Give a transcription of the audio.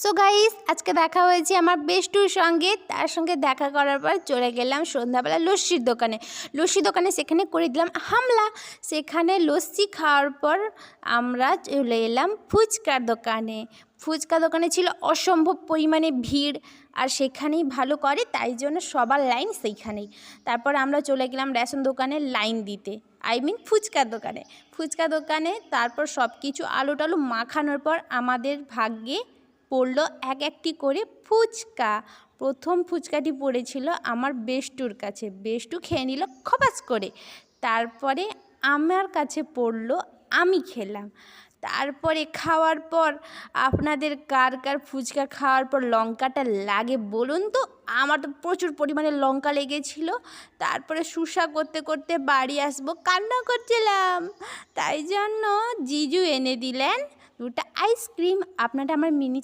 So guys, আজকে দেখা হয়েছে আমার বেস্টুর সঙ্গে। তার সঙ্গে দেখা করার পর চলে গেলাম সন্ধ্যাবেলা লস্যির দোকানে। সেখানে করে দিলাম হামলা। সেখানে লস্যি খাওয়ার পর আমরা চলে এলাম ফুচকার দোকানে। ফুচকা দোকানে ছিল অসম্ভব পরিমাণে ভিড়, আর সেখানেই ভালো করে, তাই জন্য সবার লাইন সেইখানেই। তারপর আমরা চলে গেলাম রেশন দোকানে লাইন দিতে, ফুচকার দোকানে। তারপর সব কিছু আলু টালু মাখানোর পর আমাদের ভাগ্যে পড়লো একটি করে ফুচকা। প্রথম ফুচকাটি পড়েছিল আমার বেস্টুর কাছে। বেস্টু খেয়ে নিল খপাস করে। তারপরে আমার কাছে পড়লো, আমি খেলাম। তারপরে খাওয়ার পর আপনাদের কার কার ফুচকা খাওয়ার পর লঙ্কাটা লাগে বলুন তো? আমার তো প্রচুর পরিমাণে লঙ্কা লেগেছিল। তারপরে শুষা করতে করতে বাড়ি আসবো কান্না করছিলাম। তাই জন্য জিজু এনে দিলেন 2টা আইসক্রিম। আপনারা আমার মিনি